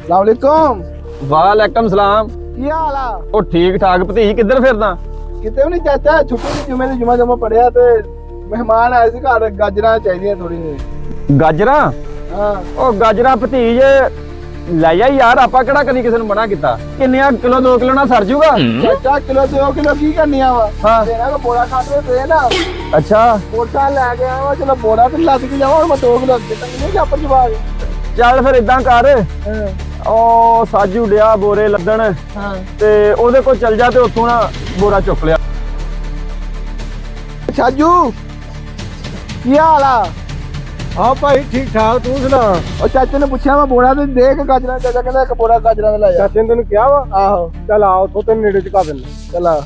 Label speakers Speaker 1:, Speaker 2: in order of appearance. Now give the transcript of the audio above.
Speaker 1: ਵਾਲੇਕੁਮ।
Speaker 2: ਵਾਲੇਕੁਮ ਸਲਾਮ।
Speaker 1: ਕੀ ਹਾਲ ਆ?
Speaker 2: ਉਹ ਠੀਕ ਠਾਕ ਭਤੀਜ, ਕਿੱਧਰ ਫਿਰਦਾ?
Speaker 1: ਕਿਤੇ ਵੀ ਨਹੀਂ ਚਾਚਾ, ਛੁੱਟੀ ਦੀ ਜੁਮੇ ਦੀ ਜੁਮਾ ਪੜਿਆ ਤੇ ਮਹਿਮਾਨ ਆਏ ਸੀ ਘਰ, ਗਾਜਰਾਂ ਚਾਹੀਦੀਆਂ ਥੋੜੀ ਜਿਹੀ।
Speaker 2: ਗਾਜਰਾਂ?
Speaker 1: ਹਾਂ।
Speaker 2: ਉਹ ਗਾਜਰਾਂ ਭਤੀਜ ਲੈ ਜਾ ਯਾਰ, ਆਪਾਂ ਕਿਹੜਾ ਕਦੀ ਕਿਸੇ ਨੂੰ ਮਨਾ ਕੀਤਾ। ਕਿੰਨੀਆਂ ਕਿਲੋ 2 ਕਿਲੋ ਨਾਲ ਸਰ ਜੂਗਾ?
Speaker 1: ਚਾਚਾ ਕਿਲੋ 2 ਕਿਲੋ ਕੀ ਕਰਨੀਆਂ ਵਾ?
Speaker 2: ਹਾਂ।
Speaker 1: ਤੇਰਾ ਕੋ ਬੋੜਾ ਖਾਤੇ ਤੇ ਨਾ।
Speaker 2: ਅੱਛਾ।
Speaker 1: ਬੋੜਾ ਲੈ ਕੇ ਆਵਾ, ਚਲੋ ਬੋੜਾ ਤੇ ਲੱਦ ਕੇ ਜਾਵਾਂ, ਹੁਣ ਮੈਂ 2 ਕਿਲੋ ਅੱਗੇ ਤੱਕ ਨਹੀਂ ਛਾਪਰ ਜਵਾਗ।
Speaker 2: ਚੱਲ ਫਿਰ ਇਦਾਂ ਕਰ, ਉਹ ਸਾਜੂ ਡਿਆ ਬੋਰੇ ਲੱਦਣ,
Speaker 1: ਹਾਂ,
Speaker 2: ਤੇ ਉਹਦੇ ਕੋਲ ਚੱਲ ਜਾ ਤੇ ਉੱਥੋਂ ਨਾ ਬੋਰਾ ਚੁੱਕ ਲਿਆ।
Speaker 1: ਸਾਜੂ ਕੀ ਹਾਲ ਆ?
Speaker 3: ਹਾਂ ਭਾਈ ਠੀਕ ਠਾਕ, ਤੂੰ ਸੁਣਾ?
Speaker 1: ਉਹ ਚਾਚੇ ਨੇ ਪੁੱਛਿਆ ਮੈਂ ਬੋੜਾ ਤੇ ਦੇਖ ਗਾਜਰਾਂ, ਚਾਚਾ ਕਹਿੰਦਾ ਇੱਕ ਬੋੜਾ ਗਾਜਰਾਂ ਦਾ ਲੈ ਜਾ।
Speaker 3: ਚਾਚੇ ਨੇ ਤੈਨੂੰ ਕਿਹਾ ਵਾ?
Speaker 1: ਆਹੋ।
Speaker 3: ਚੱਲ ਆ ਉੱਥੋਂ ਤੈਨੂੰ ਨੇੜੇ ਚੁਕਾ ਦਿੰਦਾ।
Speaker 1: ਚਲਾ।